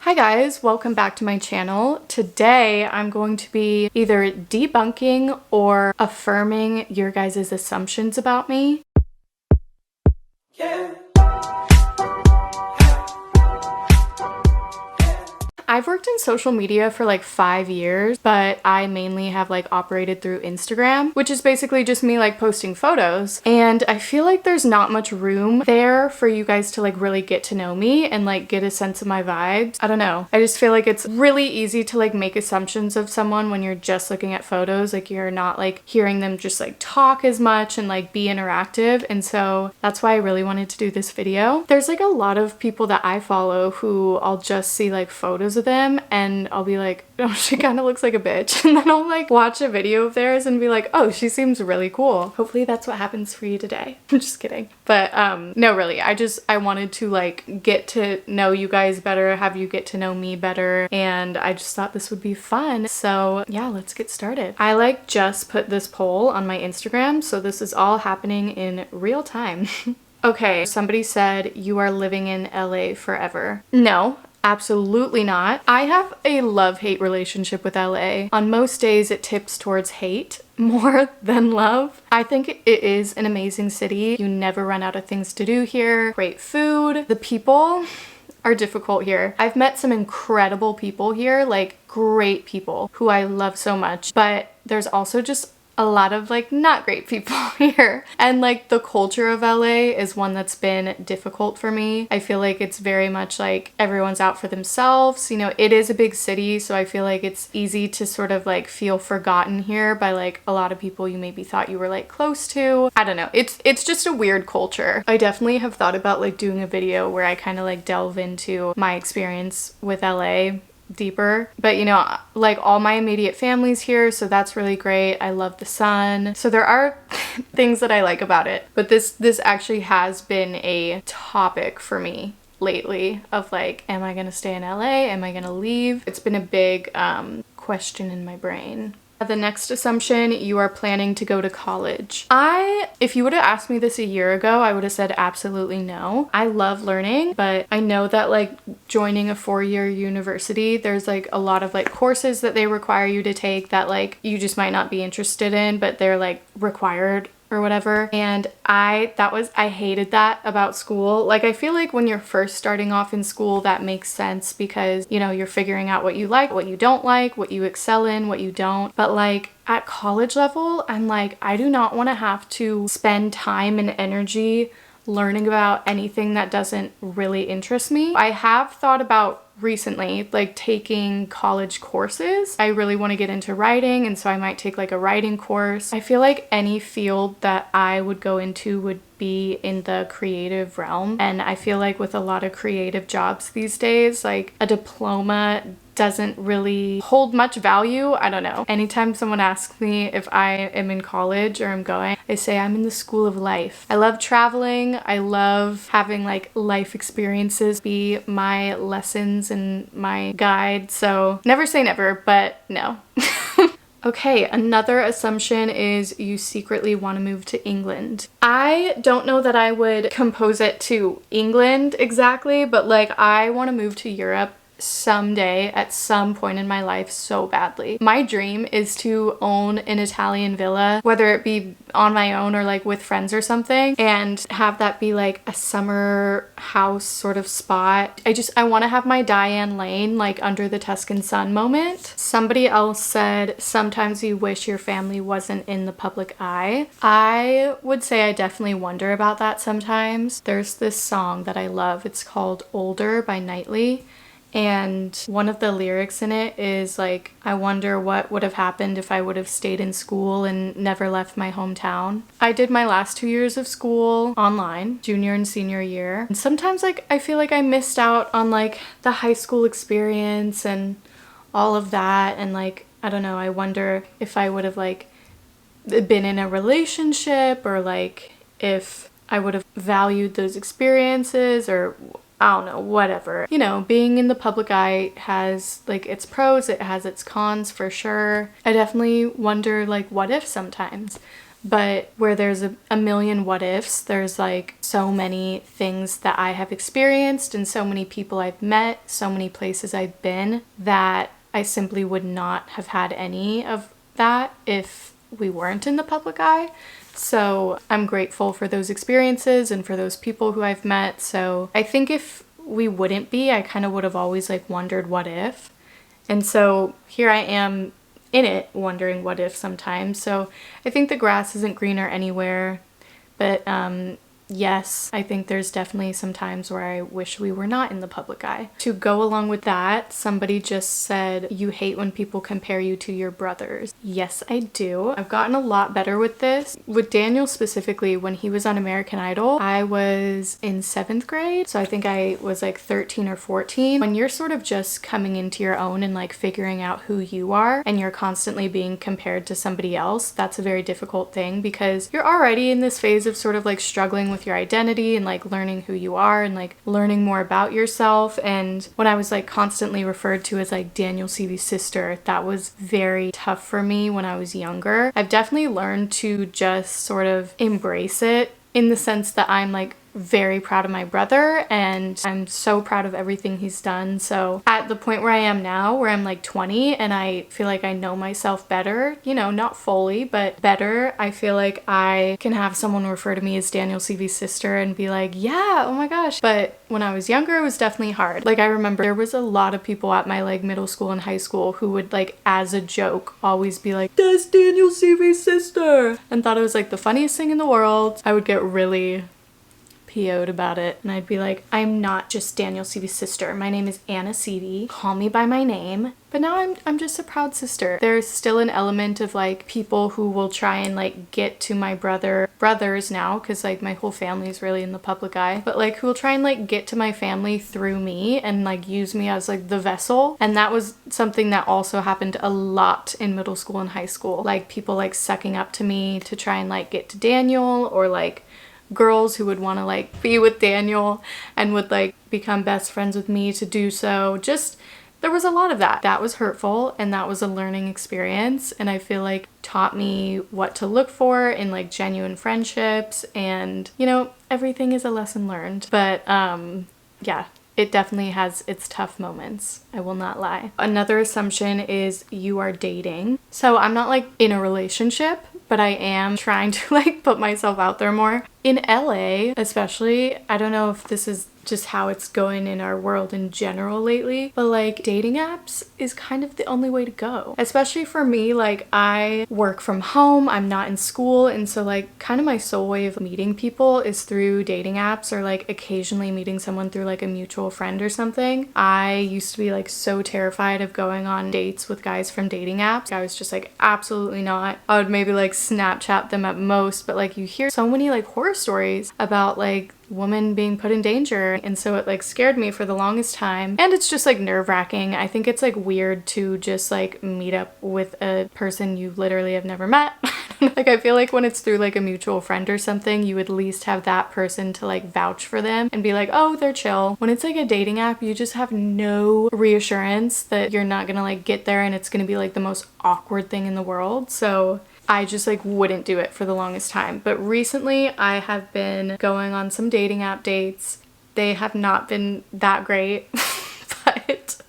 Hi guys, welcome back to my channel. Today I'm going to be either debunking or affirming your guys' assumptions about me. Yeah. I've worked in social media for like 5 years, but I mainly have like operated through Instagram, which is basically just me like posting photos. And I feel like there's not much room there for you guys to like really get to know me and like get a sense of my vibes. I don't know. I just feel like it's really easy to like make assumptions of someone when you're just looking at photos. Like you're not like hearing them just like talk as much and like be interactive. And so that's why I really wanted to do this video. There's like a lot of people that I follow who I'll just see like photos of them and I'll be like, oh, she kind of looks like a bitch. And then I'll like watch a video of theirs and be like, oh, she seems really cool. Hopefully that's what happens for you today. I'm just kidding. But no, really, I wanted to like get to know you guys better, have you get to know me better. And I just thought this would be fun. So yeah, let's get started. I like just put this poll on my Instagram. So this is all happening in real time. Okay, somebody said you are living in LA forever. No. Absolutely not. I have a love-hate relationship with LA. On most days, it tips towards hate more than love. I think it is an amazing city. You never run out of things to do here. Great food. The people are difficult here. I've met some incredible people here, like great people who I love so much, but there's also just a lot of like not great people here. And like the culture of LA is one that's been difficult for me. I feel like it's very much like everyone's out for themselves. You know, it is a big city, so I feel like it's easy to sort of like feel forgotten here by like a lot of people you maybe thought you were like close to. I don't know. It's just a weird culture. I definitely have thought about like doing a video where I kind of like delve into my experience with LA deeper, but you know, like all my immediate family's here, so that's really great. I love the sun, so there are things that I like about it, but this actually has been a topic for me lately of like, am I gonna stay in LA? Am I gonna leave? It's been a big question in my brain. The next assumption, you are planning to go to college. If you would have asked me this a year ago, I would have said absolutely no. I love learning, but I know that like joining a 4-year university, there's like a lot of like courses that they require you to take that like you just might not be interested in, but they're like required or whatever. And I hated that about school. Like I feel like when you're first starting off in school, that makes sense because, you know, you're figuring out what you like, what you don't like, what you excel in, what you don't. But like at college level, I'm like, I do not want to have to spend time and energy learning about anything that doesn't really interest me. I have thought about recently like taking college courses. I really want to get into writing, and so I might take like a writing course. I feel like any field that I would go into would be in the creative realm, and I feel like with a lot of creative jobs these days, like a diploma doesn't really hold much value. I don't know. Anytime someone asks me if I am in college or I'm going, I say I'm in the school of life. I love traveling. I love having like life experiences be my lessons and my guide. So never say never, but no. Okay, another assumption is you secretly want to move to England. I don't know that I would compose it to England exactly, but like I want to move to Europe someday at some point in my life so badly. My dream is to own an Italian villa, whether it be on my own or like with friends or something, and have that be like a summer house sort of spot. I want to have my Diane Lane like under the Tuscan sun moment. Somebody else said sometimes you wish your family wasn't in the public eye. I would say I definitely wonder about that sometimes. There's this song that I love. It's called Older by Knightley. And one of the lyrics in it is like, I wonder what would have happened if I would have stayed in school and never left my hometown. I did my last 2 years of school online, junior and senior year. And sometimes like I feel like I missed out on like the high school experience and all of that. And like, I don't know, I wonder if I would have like been in a relationship or like if I would have valued those experiences or I don't know, whatever. You know, being in the public eye has like its pros, it has its cons for sure. I definitely wonder like what if sometimes. but where there's a million what ifs, there's like so many things that I have experienced and so many people I've met, so many places I've been, that I simply would not have had any of that if we weren't in the public eye. So I'm grateful for those experiences and for those people who I've met. So I think if we wouldn't be, I kind of would have always like wondered what if. And so here I am in it wondering what if sometimes. So I think the grass isn't greener anywhere, but yes, I think there's definitely some times where I wish we were not in the public eye. To go along with that, somebody just said, you hate when people compare you to your brothers. Yes, I do. I've gotten a lot better with this. With Daniel specifically, when he was on American Idol, I was in 7th grade. So I think I was like 13 or 14. When you're sort of just coming into your own and like figuring out who you are, and you're constantly being compared to somebody else, that's a very difficult thing because you're already in this phase of sort of like struggling with your identity and like learning who you are and like learning more about yourself. And when I was like constantly referred to as like Daniel Seavey's sister, that was very tough for me when I was younger. I've definitely learned to just sort of embrace it in the sense that I'm like very proud of my brother and I'm so proud of everything he's done. So at the point where I am now, where I'm like 20 and I feel like I know myself better, you know, not fully, but better, I feel like I can have someone refer to me as Daniel Seavey's sister and be like, yeah, oh my gosh. But when I was younger, it was definitely hard. Like I remember there was a lot of people at my like middle school and high school who would like as a joke always be like, that's Daniel Seavey's sister, and thought it was like the funniest thing in the world. I would get really PO'd about it and I'd be like, I'm not just Daniel Seavey's sister. My name is Anna Seavey. Call me by my name. But now I'm just a proud sister. There's still an element of like people who will try and like get to my brothers now, because like my whole family is really in the public eye, but like who will try and like get to my family through me and like use me as like the vessel. And that was something that also happened a lot in middle school and high school. Like people like sucking up to me to try and like get to Daniel, or like girls who would want to like be with Daniel and would like become best friends with me to do so. Just there was a lot of that. That was hurtful and that was a learning experience, and I feel like taught me what to look for in like genuine friendships, and you know, everything is a lesson learned. But yeah, it definitely has its tough moments, I will not lie. Another assumption is you are dating. So I'm not like in a relationship, but I am trying to like put myself out there more. In LA especially, I don't know if this is just how it's going in our world in general lately, but like dating apps is kind of the only way to go. Especially for me, like I work from home, I'm not in school, and so like kind of my sole way of meeting people is through dating apps, or like occasionally meeting someone through like a mutual friend or something. I used to be like so terrified of going on dates with guys from dating apps. I was just like, absolutely not. I would maybe like Snapchat them at most, but like you hear so many like horror stories about like woman being put in danger, and so it like scared me for the longest time. And it's just like nerve-wracking. I think it's like weird to just like meet up with a person you literally have never met. Like I feel like when it's through like a mutual friend or something, you at least have that person to like vouch for them and be like, oh, they're chill. When it's like a dating app, you just have no reassurance that you're not gonna like get there and it's gonna be like the most awkward thing in the world. So I just like wouldn't do it for the longest time. But recently I have been going on some dating app dates. They have not been that great, but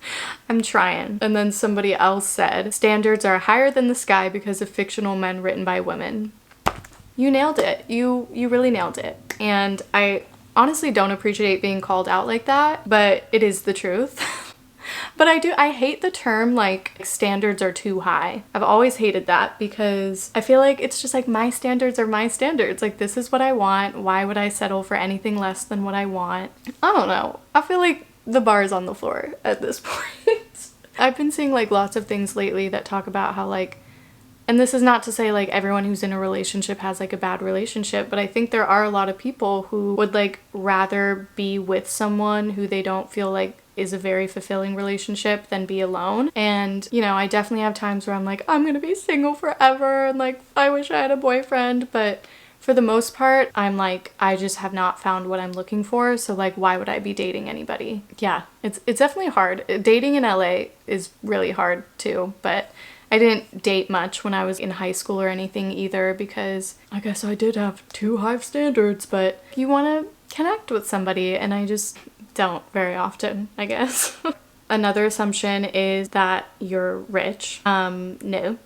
I'm trying. And then somebody else said, standards are higher than the sky because of fictional men written by women. You nailed it. You really nailed it. And I honestly don't appreciate being called out like that, but it is the truth. But I hate the term like standards are too high. I've always hated that because I feel like it's just like my standards are my standards. Like this is what I want. Why would I settle for anything less than what I want? I don't know. I feel like the bar is on the floor at this point. I've been seeing like lots of things lately that talk about how like, and this is not to say like everyone who's in a relationship has like a bad relationship, but I think there are a lot of people who would like rather be with someone who they don't feel like is a very fulfilling relationship than be alone. And you know, I definitely have times where I'm like, I'm gonna be single forever and like I wish I had a boyfriend, but for the most part I'm like, I just have not found what I'm looking for, so like why would I be dating anybody? Yeah, it's definitely hard. Dating in LA is really hard too, but I didn't date much when I was in high school or anything either, because I guess I did have too high standards, but you want to connect with somebody and I just don't very often, I guess. Another assumption is that you're rich. No.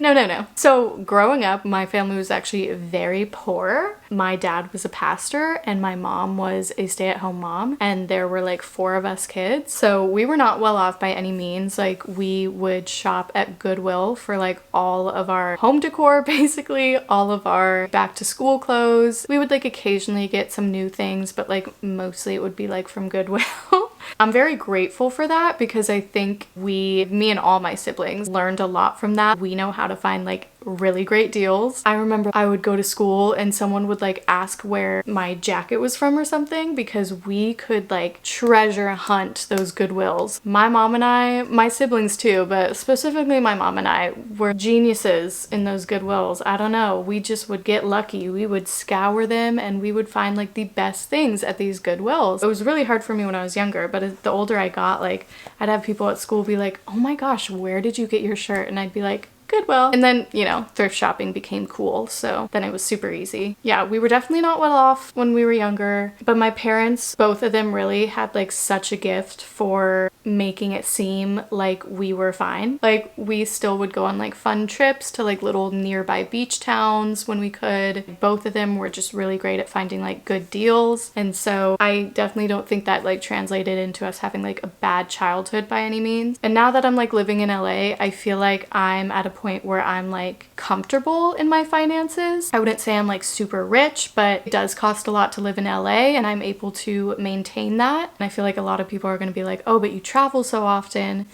No. So growing up, my family was actually very poor. My dad was a pastor and my mom was a stay-at-home mom, and there were like 4 of us kids. So we were not well off by any means. Like, we would shop at Goodwill for like all of our home decor, basically all of our back to school clothes. We would like occasionally get some new things, but like mostly it would be like from Goodwill. I'm very grateful for that, because I think me and all my siblings learned a lot from that. We know how to find like really great deals. I remember I would go to school and someone would like ask where my jacket was from or something, because we could like treasure hunt those Goodwills. My mom and I, my siblings too, but specifically my mom and I were geniuses in those Goodwills. I don't know, we just would get lucky. We would scour them and we would find like the best things at these Goodwills. It was really hard for me when I was younger, but as the older I got, like, I'd have people at school be like, oh my gosh, where did you get your shirt? And I'd be like, Goodwill. And then, you know, thrift shopping became cool, so then it was super easy. Yeah, we were definitely not well off when we were younger, but my parents, both of them really had like such a gift for making it seem like we were fine. Like, we still would go on like fun trips to like little nearby beach towns when we could. Both of them were just really great at finding like good deals, and so I definitely don't think that like translated into us having like a bad childhood by any means. And now that I'm like living in LA, I feel like I'm at a point where I'm like comfortable in my finances. I wouldn't say I'm like super rich, but it does cost a lot to live in LA, and I'm able to maintain that. And I feel like a lot of people are going to be like, oh, but you travel so often.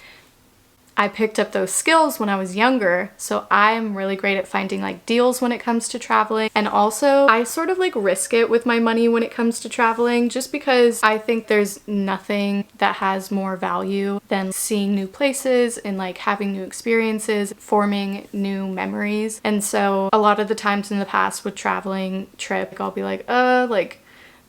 I picked up those skills when I was younger, so I'm really great at finding like deals when it comes to traveling. And also, I sort of like risk it with my money when it comes to traveling, just because I think there's nothing that has more value than seeing new places and like having new experiences, forming new memories. And so a lot of the times in the past with traveling trip, I'll be like,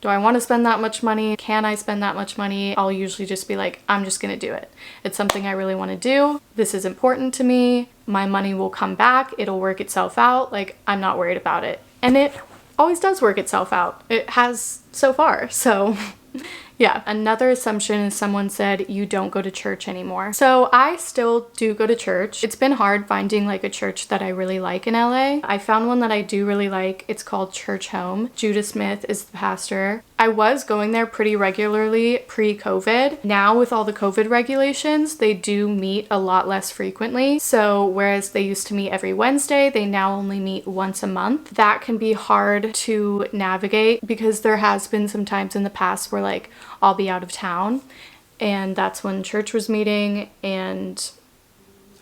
do I want to spend that much money? Can I spend that much money? I'll usually just be like, I'm just gonna do it. It's something I really want to do. This is important to me. My money will come back. It'll work itself out. Like, I'm not worried about it. And it always does work itself out. It has so far. So yeah. Another assumption is someone said you don't go to church anymore. So I still do go to church. It's been hard finding like a church that I really like in LA. I found one that I do really like. It's called Church Home. Judah Smith is the pastor. I was going there pretty regularly pre-COVID. Now with all the COVID regulations, they do meet a lot less frequently. So whereas they used to meet every Wednesday, they now only meet once a month. That can be hard to navigate, because there has been some times in the past where like I'll be out of town and that's when church was meeting, and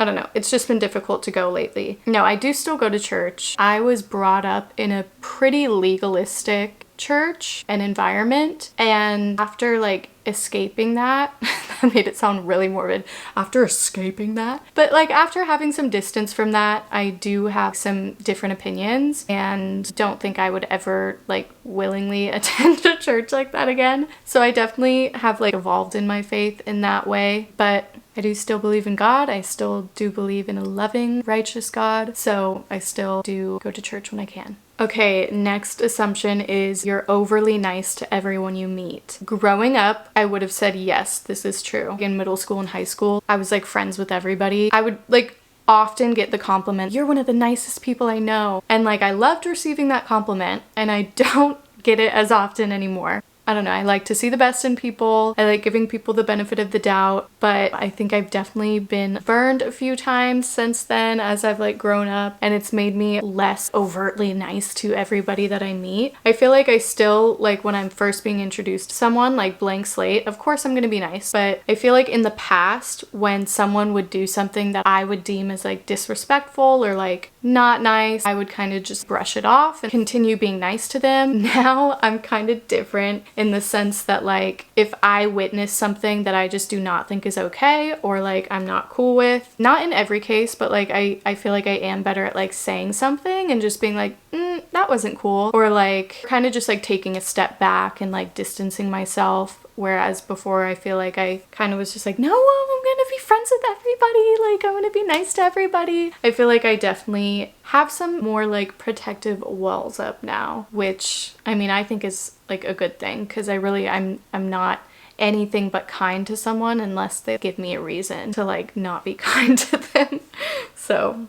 I don't know, it's just been difficult to go lately. No, I do still go to church. I was brought up in a pretty legalistic church and environment, and after like escaping that that made it sound really morbid, after escaping that, but like after having some distance from that, I do have some different opinions and don't think I would ever like willingly attend a church like that again. So I definitely have like evolved in my faith in that way, but I do still believe in God. I still do believe in a loving, righteous God. So I still do go to church when I can. Okay, next assumption is you're overly nice to everyone you meet. Growing up, I would have said yes, this is true. In middle school and high school, I was like friends with everybody. I would like often get the compliment, you're one of the nicest people I know. And like I loved receiving that compliment, and I don't get it as often anymore. I don't know, I like to see the best in people. I like giving people the benefit of the doubt, but I think I've definitely been burned a few times since then as I've like grown up, and it's made me less overtly nice to everybody that I meet. I feel like I still, like when I'm first being introduced to someone, like blank slate, of course I'm gonna be nice, but I feel like in the past when someone would do something that I would deem as like disrespectful or like not nice, I would kind of just brush it off and continue being nice to them. Now I'm kind of different in the sense that like if I witness something that I just do not think is okay or like I'm not cool with, not in every case, but like I feel like I am better at like saying something and just being like, that wasn't cool, or like kind of just like taking a step back and like distancing myself. Whereas before I feel like I kind of was just like, no, I'm gonna be friends friends with everybody. Like, I want to be nice to everybody. I feel like I definitely have some more like protective walls up now, which I mean, I think is like a good thing, because I'm not anything but kind to someone unless they give me a reason to like not be kind to them. So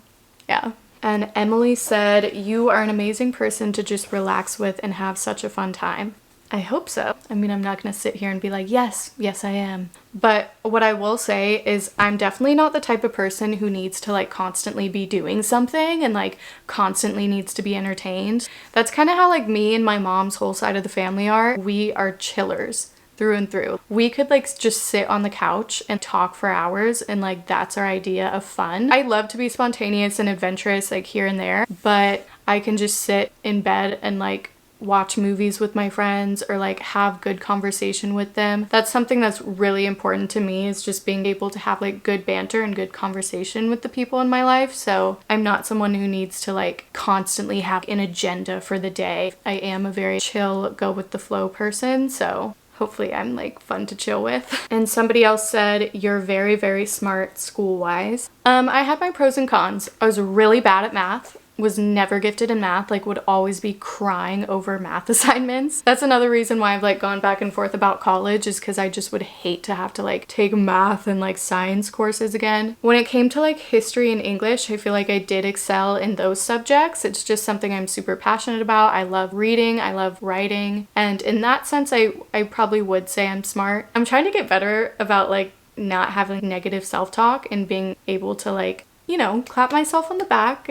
yeah. And Emily said, you are an amazing person to just relax with and have such a fun time. I hope so. I mean, I'm not gonna sit here and be like, yes, I am. But what I will say is I'm definitely not the type of person who needs to like constantly be doing something and like constantly needs to be entertained. That's kind of how like me and my mom's whole side of the family are. We are chillers through and through. We could like just sit on the couch and talk for hours, and like that's our idea of fun. I love to be spontaneous and adventurous like here and there, but I can just sit in bed and like watch movies with my friends or like have good conversation with them. That's something that's really important to me, is just being able to have like good banter and good conversation with the people in my life. So I'm not someone who needs to like constantly have an agenda for the day. I am a very chill, go with the flow person, so hopefully I'm like fun to chill with. And somebody else said, you're very, very smart school-wise. I had my pros and cons. I was really bad at math. Was never gifted in math, like would always be crying over math assignments. That's another reason why I've like gone back and forth about college, is because I just would hate to have to like take math and like science courses again. When it came to like history and English, I feel like I did excel in those subjects. It's just something I'm super passionate about. I love reading, I love writing, and in that sense I probably would say I'm smart. I'm trying to get better about like not having negative self-talk and being able to like, you know, clap myself on the back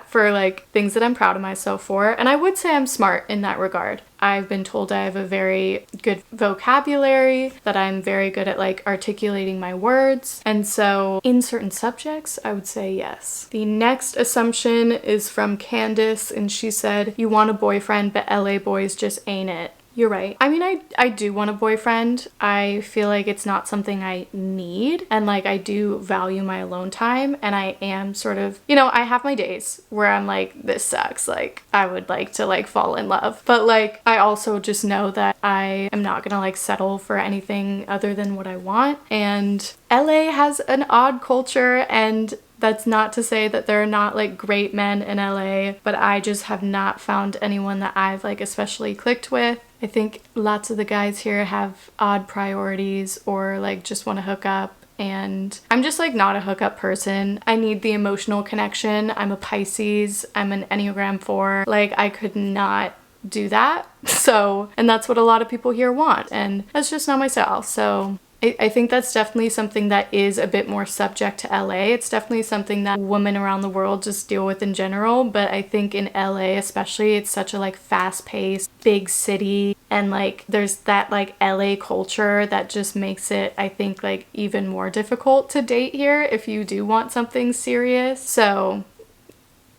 for like things that I'm proud of myself for. And I would say I'm smart in that regard. I've been told I have a very good vocabulary, that I'm very good at like articulating my words. And so in certain subjects, I would say yes. The next assumption is from Candace, and she said, you want a boyfriend, but LA boys just ain't it. You're right. I mean, I do want a boyfriend. I feel like it's not something I need, and like I do value my alone time, and I am sort of, you know, I have my days where I'm like, this sucks, like I would like to like fall in love, but like I also just know that I am not gonna like settle for anything other than what I want. And LA has an odd culture, and that's not to say that there are not like great men in LA, but I just have not found anyone that I've like especially clicked with. I think lots of the guys here have odd priorities or like just want to hook up, and I'm just like not a hookup person. I need the emotional connection. I'm a Pisces. I'm an Enneagram 4. Like I could not do that. So, and that's what a lot of people here want, and that's just not my style. So I think that's definitely something that is a bit more subject to LA. It's definitely something that women around the world just deal with in general, but I think in LA especially, it's such a like fast-paced big city, and like there's that like LA culture that just makes it, I think, like even more difficult to date here if you do want something serious. So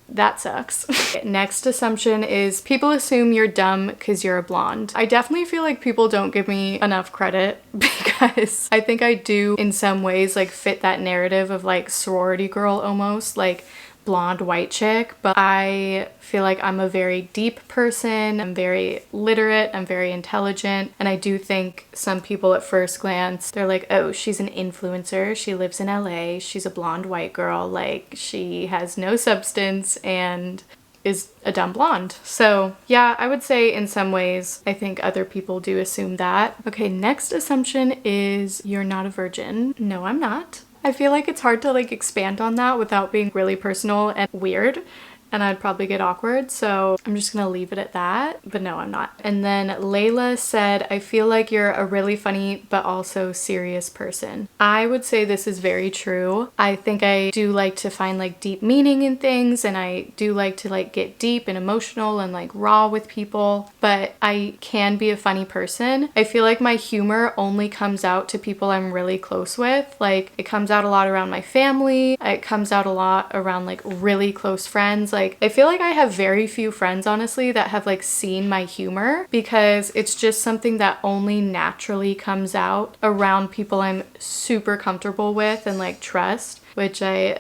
that sucks. Next assumption is people assume you're dumb because you're a blonde. I definitely feel like people don't give me enough credit, because I think I do in some ways like fit that narrative of like sorority girl almost, like blonde white chick, but I feel like I'm a very deep person. I'm very literate, I'm very intelligent, and I do think some people at first glance, they're like, oh, she's an influencer, she lives in LA, she's a blonde white girl, like she has no substance and is a dumb blonde. So yeah, I would say in some ways I think other people do assume that. Okay, next assumption is you're not a virgin. No, I'm not. I feel like it's hard to like expand on that without being really personal and weird, and I'd probably get awkward, so I'm just gonna leave it at that. But no, I'm not. And then Layla said, I feel like you're a really funny but also serious person. I would say this is very true. I think I do like to find like deep meaning in things, and I do like to like get deep and emotional and like raw with people, but I can be a funny person. I feel like my humor only comes out to people I'm really close with. Like it comes out a lot around my family, it comes out a lot around like really close friends. Like I feel like I have very few friends honestly that have like seen my humor, because it's just something that only naturally comes out around people I'm super comfortable with and like trust, which I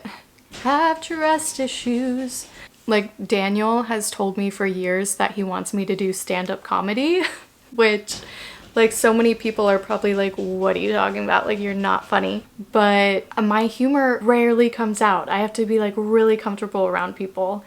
have trust issues. Like Daniel has told me for years that he wants me to do stand-up comedy, which Like, so many people are probably like, what are you talking about? Like, you're not funny. But my humor rarely comes out. I have to be like really comfortable around people.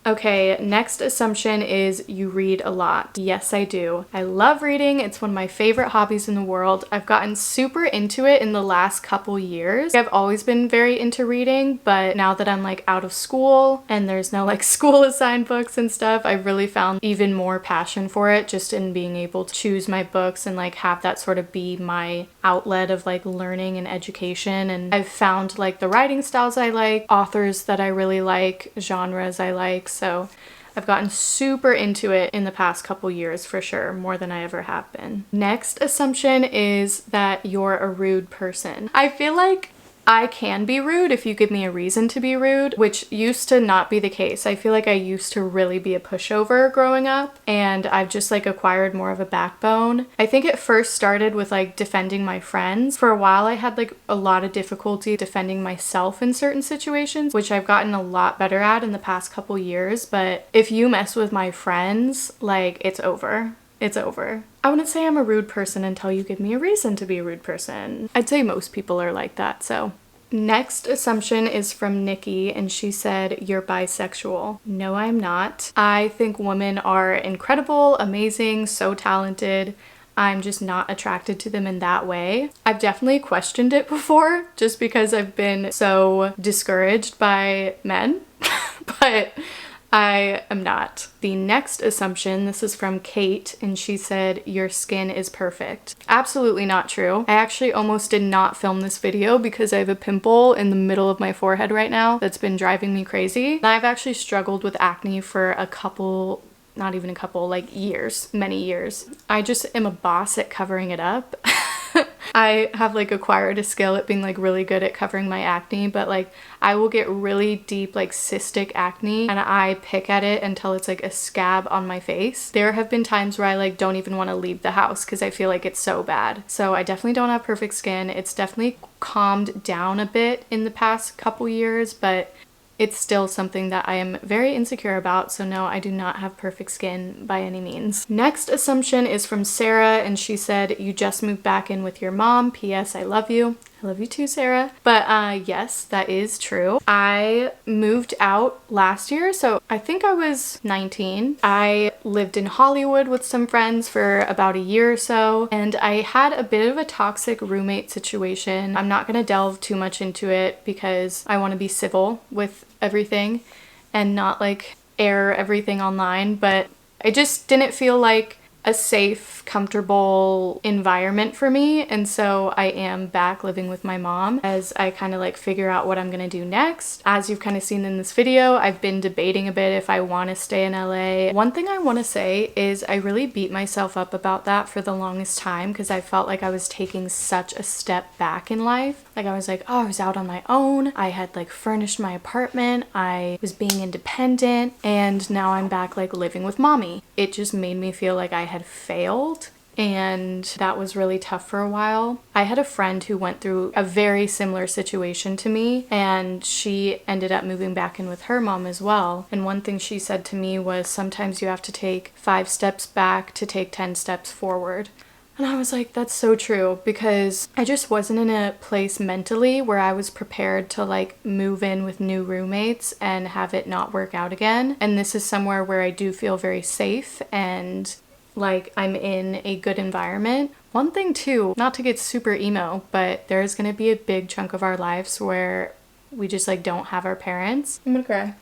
Okay, next assumption is you read a lot. Yes, I do. I love reading. It's one of my favorite hobbies in the world. I've gotten super into it in the last couple years. I've always been very into reading, but now that I'm like out of school and there's no like school assigned books and stuff, I've really found even more passion for it just in being able to choose my books and like have that sort of be my outlet of like learning and education. And I've found like the writing styles I like, authors that I really like, genres I like. So I've gotten super into it in the past couple years for sure, more than I ever have been. Next assumption is that you're a rude person. I feel like I can be rude if you give me a reason to be rude, which used to not be the case. I feel like I used to really be a pushover growing up, and I've just like acquired more of a backbone. I think it first started with like defending my friends. For a while I had like a lot of difficulty defending myself in certain situations, which I've gotten a lot better at in the past couple years. But if you mess with my friends, like, it's over. It's over. I wouldn't say I'm a rude person until you give me a reason to be a rude person. I'd say most people are like that, so. Next assumption is from Nikki, and she said, you're bisexual. No, I'm not. I think women are incredible, amazing, so talented. I'm just not attracted to them in that way. I've definitely questioned it before, just because I've been so discouraged by men, but I am not. The next assumption, this is from Kate, and she said, your skin is perfect. Absolutely not true. I actually almost did not film this video because I have a pimple in the middle of my forehead right now that's been driving me crazy. And I've actually struggled with acne for a couple, not even a couple, like years, many years. I just am a boss at covering it up. I have like acquired a skill at being like really good at covering my acne, but like I will get really deep like cystic acne and I pick at it until it's like a scab on my face. There have been times where I like don't even want to leave the house because I feel like it's so bad. So I definitely don't have perfect skin. It's definitely calmed down a bit in the past couple years, but it's still something that I am very insecure about, so no, I do not have perfect skin by any means. Next assumption is from Sarah, and she said, you just moved back in with your mom. P.S. I love you. I love you too, Sarah. But yes, that is true. I moved out last year, so I think I was 19. I lived in Hollywood with some friends for about a year or so, and I had a bit of a toxic roommate situation. I'm not gonna delve too much into it because I want to be civil with everything and not like air everything online, but I just didn't feel like a safe, comfortable environment for me, and so I am back living with my mom as I kind of like figure out what I'm gonna do next. As you've kind of seen in this video, I've been debating a bit if I want to stay in LA. One thing I want to say is I really beat myself up about that for the longest time because I felt like I was taking such a step back in life. Like I was like, oh, I was out on my own, I had like furnished my apartment, I was being independent, and now I'm back like living with mommy. It just made me feel like I had failed, and that was really tough for a while. I had a friend who went through a very similar situation to me, and she ended up moving back in with her mom as well. And one thing she said to me was, sometimes you have to take 5 steps back to take 10 steps forward. And I was like, that's so true, because I just wasn't in a place mentally where I was prepared to like move in with new roommates and have it not work out again. And this is somewhere where I do feel very safe and like I'm in a good environment. One thing too, not to get super emo, but there's gonna be a big chunk of our lives where we just like don't have our parents. I'm gonna cry.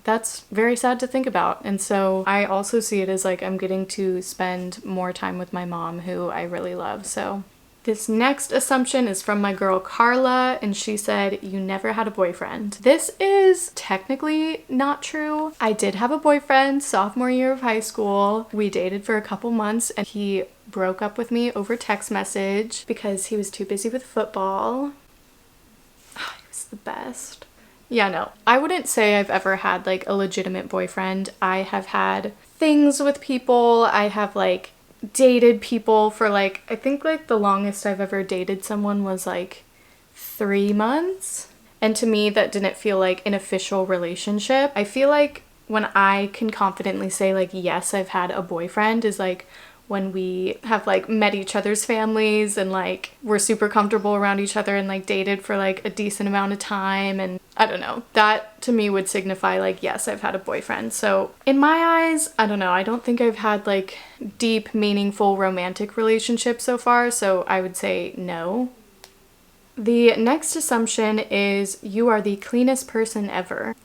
That's very sad to think about. And so I also see it as like I'm getting to spend more time with my mom, who I really love. So this next assumption is from my girl Carla, and she said, you never had a boyfriend. This is technically not true. I did have a boyfriend sophomore year of high school. We dated for a couple months and he broke up with me over text message because he was too busy with football. Oh, he was the best. Yeah, no, I wouldn't say I've ever had like a legitimate boyfriend. I have had things with people. I have like dated people for like, I think like the longest I've ever dated someone was like 3 months. And to me, that didn't feel like an official relationship. I feel like when I can confidently say like, yes, I've had a boyfriend is like when we have like met each other's families and like we're super comfortable around each other and like dated for like a decent amount of time. And I don't know, that to me would signify like, yes, I've had a boyfriend. So in my eyes, I don't know, I don't think I've had like deep, meaningful romantic relationships so far, so I would say no. The next assumption is you are the cleanest person ever.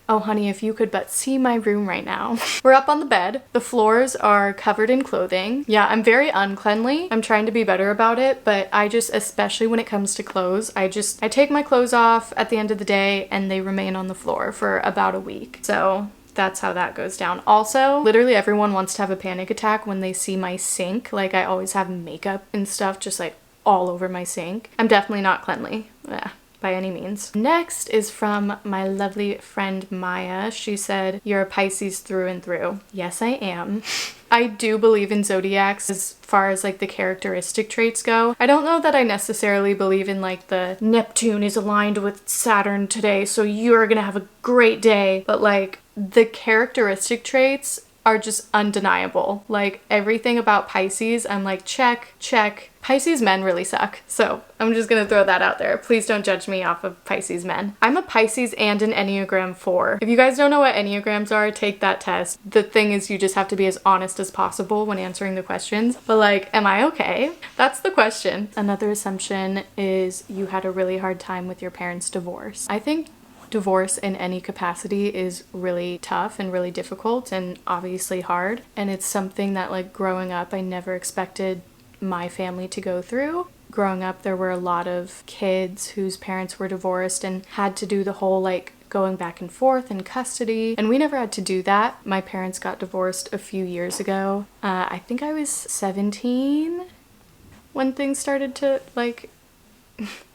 Oh honey, if you could but see my room right now. We're up on the bed. The floors are covered in clothing. Yeah, I'm very uncleanly. I'm trying to be better about it, but I just, especially when it comes to clothes, I take my clothes off at the end of the day and they remain on the floor for about a week. So that's how that goes down. Also, literally everyone wants to have a panic attack when they see my sink. Like I always have makeup and stuff just like all over my sink. I'm definitely not cleanly. Yeah, by any means. Next is from my lovely friend Maya. She said, "You're a Pisces through and through." Yes, I am. I do believe in zodiacs as far as like the characteristic traits go. I don't know that I necessarily believe in like the Neptune is aligned with Saturn today, so you're gonna have a great day. But like the characteristic traits are just undeniable. Like everything about Pisces, I'm like, check, check. Pisces men really suck. So I'm just gonna throw that out there. Please don't judge me off of Pisces men. I'm a Pisces and an Enneagram 4. If you guys don't know what Enneagrams are, take that test. The thing is you just have to be as honest as possible when answering the questions. But like, am I okay? That's the question. Another assumption is you had a really hard time with your parents' divorce. I think divorce in any capacity is really tough and really difficult and obviously hard. And it's something that like growing up, I never expected my family to go through. Growing up, there were a lot of kids whose parents were divorced and had to do the whole like going back and forth in custody. And we never had to do that. My parents got divorced a few years ago. I think I was 17 when things started to like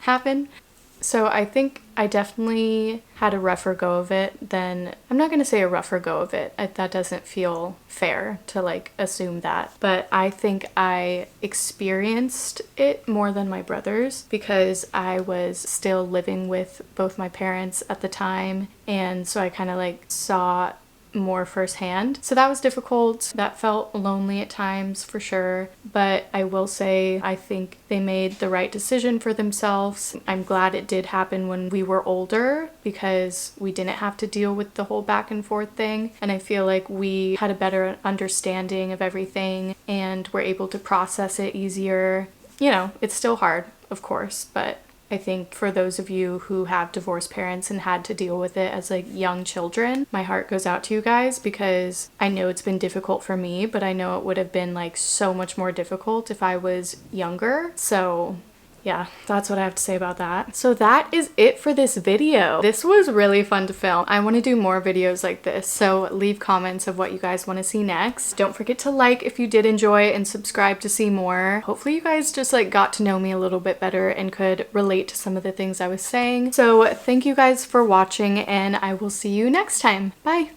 happen. So I think I definitely had a rougher go of it than, I'm not going to say a rougher go of it. That doesn't feel fair to like assume that. But I think I experienced it more than my brothers because I was still living with both my parents at the time. And so I kind of like saw more firsthand. So that was difficult. That felt lonely at times for sure. But I will say I think they made the right decision for themselves. I'm glad it did happen when we were older because we didn't have to deal with the whole back and forth thing. And I feel like we had a better understanding of everything and were able to process it easier. You know, it's still hard, of course, but I think for those of you who have divorced parents and had to deal with it as like young children, my heart goes out to you guys because I know it's been difficult for me, but I know it would have been like so much more difficult if I was younger. So yeah, that's what I have to say about that. So that is it for this video. This was really fun to film. I want to do more videos like this, so leave comments of what you guys want to see next. Don't forget to like if you did enjoy and subscribe to see more. Hopefully you guys just like got to know me a little bit better and could relate to some of the things I was saying. So thank you guys for watching and I will see you next time. Bye!